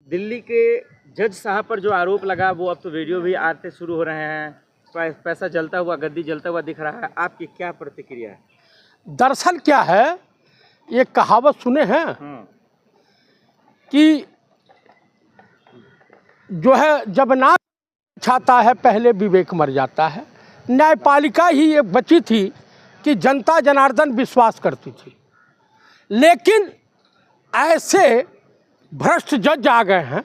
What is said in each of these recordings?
दिल्ली के जज साहब पर जो आरोप लगा वो अब तो वीडियो भी आते शुरू हो रहे हैं, पैसा जलता हुआ, गद्दी जलता हुआ दिख रहा है, आपकी क्या प्रतिक्रिया है? दरअसल क्या है, ये कहावत सुने हैं कि जो है जब नाक छाता है पहले विवेक मर जाता है। न्यायपालिका ही एक बची थी कि जनता जनार्दन विश्वास करती थी, लेकिन ऐसे भ्रष्ट जज आ गए हैं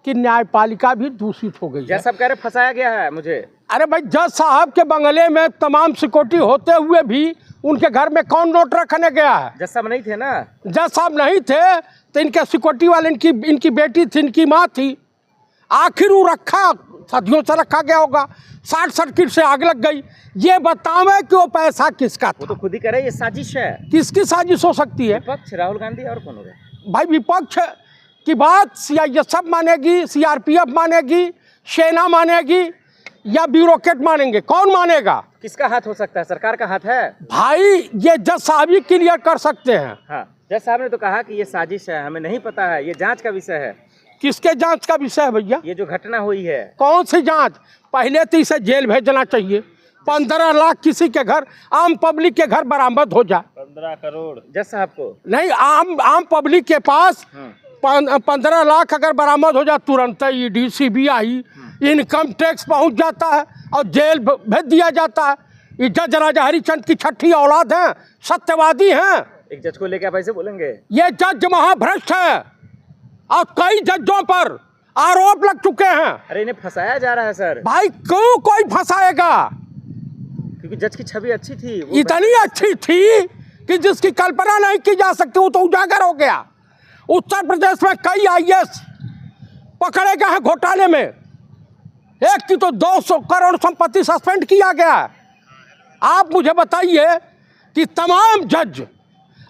कि न्यायपालिका भी दूषित हो गई है। जज साहब कह रहे फंसाया गया है मुझे। अरे भाई, जज साहब के बंगले में तमाम सिक्योरिटी होते हुए भी उनके घर में कौन नोट रखने गया है? जज साहब नहीं थे ना। जज साहब नहीं थे तो इनके सिक्योरिटी वाले इनकी बेटी थी, इनकी माँ थी। आखिर वो रखा, सदियों से रखा गया होगा, शॉर्ट सर्किट से आग लग गई। ये बतावे कि वो पैसा किसका था? वो तो खुद ही कह रहे ये साजिश है। किसकी साजिश हो सकती है? विपक्ष राहुल गांधी और कौन होगा? भाई, विपक्ष की बात सीआईएसएफ मानेगी, सीआरपीएफ मानेगी, सेना मानेगी या ब्यूरोक्रेट मानेंगे? कौन मानेगा? किसका हाथ हो सकता है? सरकार का हाथ है भाई। ये जज साहब ही क्लियर कर सकते हैं। हाँ, जज साहब ने तो कहा कि ये साजिश है, हमें नहीं पता है, ये जांच का विषय है। किसके जांच का विषय है भैया? ये जो घटना हुई है। कौन सी जांच? पहले तो इसे जेल भेजना चाहिए। 15 लाख किसी के घर, आम पब्लिक के घर बरामद हो जाए। 15 करोड़ जज साहब को नहीं, आम पब्लिक के पास 15 लाख अगर बरामद हो जाए, तुरंत ईडी, सीबीआई, इनकम टैक्स पहुंच जाता है और जेल भेज दिया जाता है। ये जज राजा हरिचंद की छठी औलाद हैं, सत्यवादी हैं। एक जज को लेकर आप ऐसे बोलेंगे? ये जज महाभ्रष्ट है और कई जजों पर आरोप लग चुके हैं। अरे इन्हें फंसाया जा रहा है सर। भाई, क्यों कोई फंसाएगा? क्योंकि जज की छवि अच्छी थी, इतनी अच्छी थी कि जिसकी कल्पना नहीं की जा सकती, वो तो उजागर हो गया। उत्तर प्रदेश में कई आईएएस पकड़े गए हैं घोटाले में। एक की तो 200 करोड़ संपत्ति सस्पेंड किया गया है। आप मुझे बताइए कि तमाम जज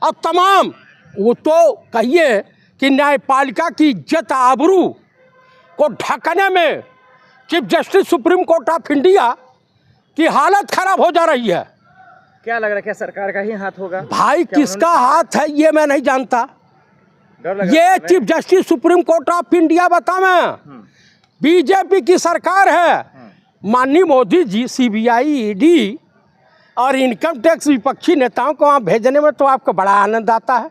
और तमाम, वो तो कहिए कि न्यायपालिका की इज्जत आबरू को ढकने में chief justice supreme court of India की हालत खराब हो जा रही है। क्या लग रहा है, क्या सरकार का ही हाथ होगा? भाई, किसका हाथ है ये मैं नहीं जानता। ये chief justice supreme court of India बतावे, बीजेपी की सरकार है। माननीय मोदी जी सीबीआई, ईडी और इनकम टैक्स विपक्षी नेताओं को वहाँ भेजने में तो आपको बड़ा आनंद आता है।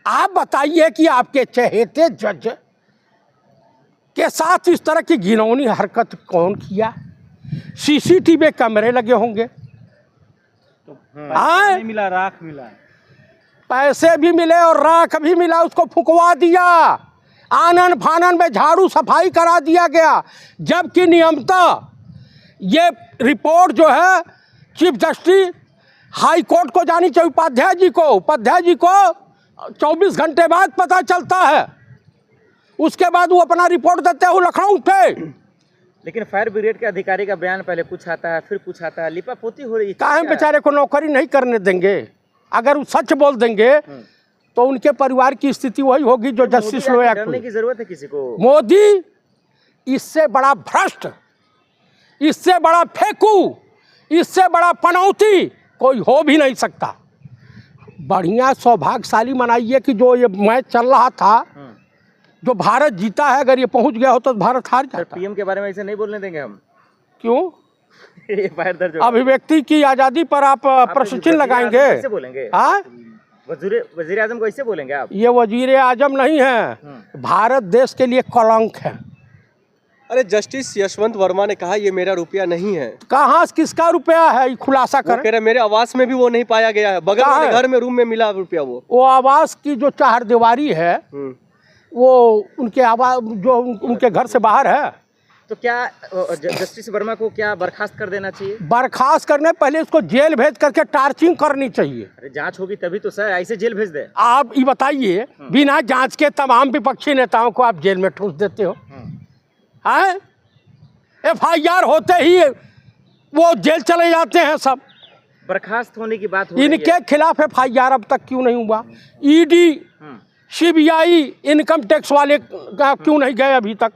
आप बताइए कि आपके चहेते जज के साथ इस तरह की घिनौनी हरकत कौन किया? सीसीटीवी कैमरे लगे होंगे। नहीं मिला, राख मिला, पैसे भी मिले और राख भी मिला, उसको फुकवा दिया। आनन फानन में झाड़ू सफाई करा दिया गया। जबकि नियमतः ये रिपोर्ट जो है चीफ जस्टिस हाई कोर्ट को जानी चाहिए, उपाध्याय जी को 24 घंटे बाद पता चलता है। उसके बाद वो अपना रिपोर्ट देते हो लखनऊ थे। लेकिन फायर ब्रिगेड के अधिकारी का बयान पहले कुछ आता है, फिर कुछ आता है, लिपापोती हो रही है। काहे बेचारे को नौकरी नहीं करने देंगे? अगर वो सच बोल देंगे तो उनके परिवार की स्थिति वही होगी जो जस्टिस लोया। डरने की जरूरत है किसी को? मोदी इससे बड़ा भ्रष्ट, इससे बड़ा फेंकू, इससे बड़ा पनौती कोई हो भी नहीं सकता। बढ़िया सौभाग्यशाली मनाइए कि जो ये मैच चल रहा था, जो भारत जीता है, अगर ये पहुंच गया हो तो भारत हार जाता। पीएम के बारे में ऐसे नहीं बोलने देंगे हम। क्यों? फायर दर्ज अभिव्यक्ति की आजादी पर आप प्रश्न चिन्ह लगाएंगे? कैसे बोलेंगे? हाँ, वजीर आजम को ऐसे बोलेंगे आप? ये वजीर आजम नहीं है, भारत देश के लिए कलंक है। अरे जस्टिस यशवंत वर्मा ने कहा ये मेरा रुपया नहीं है। कहाँ किसका रुपया है? खुलासा कर। कह रहे मेरे आवास में भी वो नहीं पाया गया है, बगल वाले घर में रूम में मिला रुपया। वो आवास की जो चारदीवारी है वो उनके आवास जो उनके घर से बाहर है। तो क्या जस्टिस वर्मा को क्या बर्खास्त कर देना चाहिए? बर्खास्त करने पहले इसको जेल भेज करके टार्चिंग करनी चाहिए। अरे जांच होगी तभी तो सर, ऐसे जेल भेज दे? आप ये बताइए, बिना जांच के तमाम विपक्षी नेताओं को आप जेल में ठूस देते हो? हैं? FIR होते ही वो जेल चले जाते हैं सब। बर्खास्त होने की बात हो रही है। इनके खिलाफ FIR अब तक क्यों नहीं हुआ? ईडी, सीबीआई, इनकम टैक्स वाले क्यों नहीं गए अभी तक?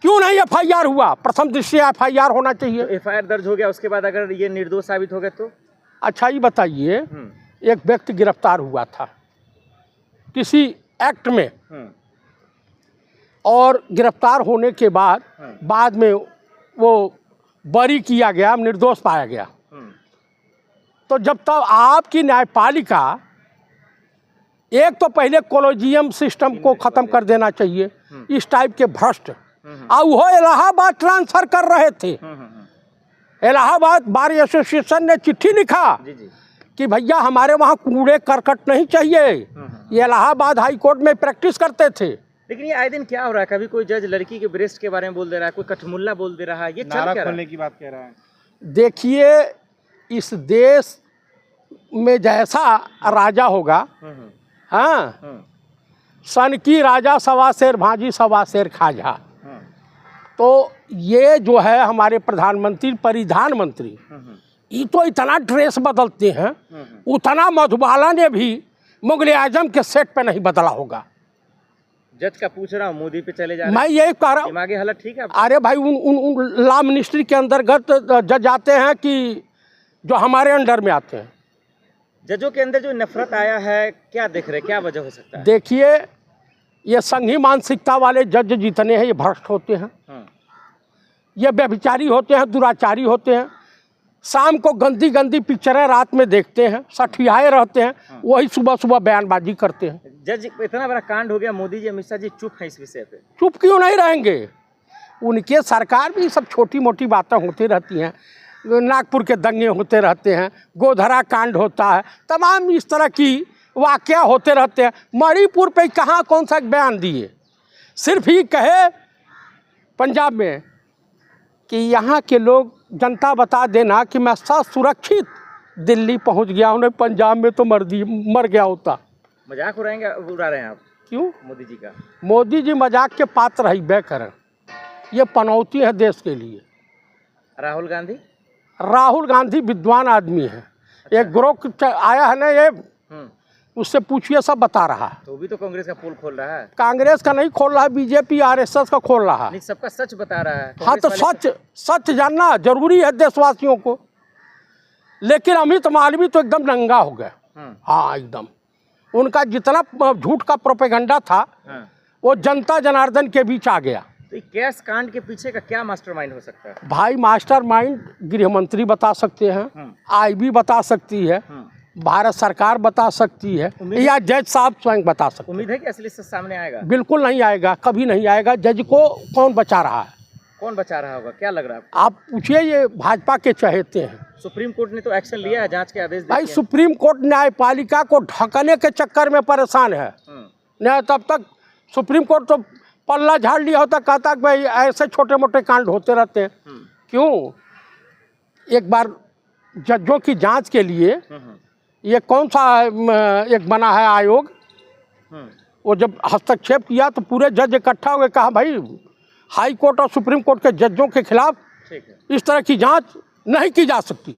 क्यों नहीं FIR हुआ? प्रथम दृष्टि FIR होना चाहिए। तो FIR दर्ज हो गया, उसके बाद अगर ये निर्दोष साबित हो गए तो? अच्छा, ये बताइए, एक व्यक्ति गिरफ्तार हुआ था किसी एक्ट में, और गिरफ्तार होने के बाद में वो बरी किया गया, निर्दोष पाया गया। तो जब तक आपकी न्यायपालिका, एक तो पहले कॉलेजियम सिस्टम को ख़त्म कर देना चाहिए, इस टाइप के भ्रष्ट, और वो इलाहाबाद ट्रांसफ़र कर रहे थे। इलाहाबाद बार एसोसिएशन ने चिट्ठी लिखा कि भैया हमारे वहाँ कूड़े करकट नहीं चाहिए। ये इलाहाबाद हाई कोर्ट में प्रैक्टिस करते थे। लेकिन ये आए दिन क्या हो रहा है, कभी कोई जज लड़की के ब्रेस्ट के बारे में बोल दे रहा है, कोई कठमुल्ला बोल दे रहा है, ये चल क्या खोलने की बात कह रहा है। देखिए, इस देश में जैसा राजा होगा, हाँ, सन की राजा सवा शेर भाजी सवा शेर खाजा। तो ये जो है हमारे प्रधानमंत्री परिधान मंत्री, ये तो इतना ड्रेस बदलते हैं, उतना मधुबाला ने भी मुगल आजम के सेट पे नहीं बदला होगा। जज का पूछ रहा हूँ, मोदी पे चले जा रहे मैं यही कह रहा हूँ, दिमागी हालत ठीक है। अरे भाई उन लॉ मिनिस्ट्री के अंतर्गत जज आते हैं कि जो हमारे अंडर में आते हैं। जजों के अंदर जो नफरत आया है, क्या देख रहे, क्या वजह हो सकता है? देखिए, ये संघी मानसिकता वाले जज जितने हैं ये भ्रष्ट होते हैं, ये व्यभिचारी होते हैं, दुराचारी होते हैं, शाम को गंदी गंदी पिक्चरें रात में देखते हैं, सठियाए रहते हैं, वही सुबह सुबह बयानबाजी करते हैं। जज, इतना बड़ा कांड हो गया, मोदी जी अमित शाह जी चुप हैं इस विषय पे? चुप क्यों नहीं रहेंगे? उनके सरकार भी सब छोटी मोटी बातें होती रहती हैं, नागपुर के दंगे होते रहते हैं, गोधरा कांड होता है, तमाम इस तरह की वाकया होते रहते हैं। मणिपुर पे कहाँ कौन सा बयान दिए? सिर्फ ही कहे पंजाब में कि यहाँ के लोग, जनता बता देना कि मैं सुरक्षित दिल्ली पहुँच गया हूँ, पंजाब में तो मर गया होता। मजाक उड़ा रहे हैं आप? क्यों? मोदी जी का, मोदी जी मजाक के पात्र ही बेकरन, ये पनौती है देश के लिए। राहुल गांधी विद्वान आदमी है। अच्छा। एक ग्रुप आया है ना, ये उससे पूछिए, सब बता रहा है। तो भी तो कांग्रेस का पोल खोल रहा है। कांग्रेस का नहीं खोल रहा है, बीजेपी आरएसएस का खोल रहा है। सबका सच बता रहा है। हाँ, तो सच जानना जरूरी है देशवासियों को। लेकिन अमित मालवीय तो एकदम नंगा हो गया। हाँ, एकदम उनका जितना झूठ का प्रोपेगेंडा था, वो जनता जनार्दन के बीच आ गया। तो कैश कांड के पीछे का क्या मास्टरमाइंड हो सकता है? भाई, मास्टरमाइंड गृह मंत्री बता सकते हैं, आईबी बता सकती है, भारत सरकार बता सकती है, या जज साहब स्वयं बता सकते हैं। उम्मीद है कि असली सच सामने आएगा? बिल्कुल नहीं आएगा, कभी नहीं आएगा। जज को कौन बचा रहा है? कौन बचा रहा होगा, क्या लग रहा है? आप पूछिए, ये भाजपा के चहेते हैं। सुप्रीम कोर्ट ने तो एक्शन लिया है, जांच के आदेश दिए। भाई, सुप्रीम कोर्ट न्यायपालिका को ढकने के चक्कर में परेशान है। नहीं, तब तक सुप्रीम कोर्ट तो पल्ला झाड़ लिया होता, कहता कि भाई ऐसे छोटे मोटे कांड होते रहते हैं। क्यों? एक बार जजों की जांच के लिए ये कौन सा एक बना है आयोग, वो जब हस्तक्षेप किया तो पूरे जज इकट्ठा हो गए, कहा भाई हाई कोर्ट और सुप्रीम कोर्ट के जजों के खिलाफ इस तरह की जांच नहीं की जा सकती।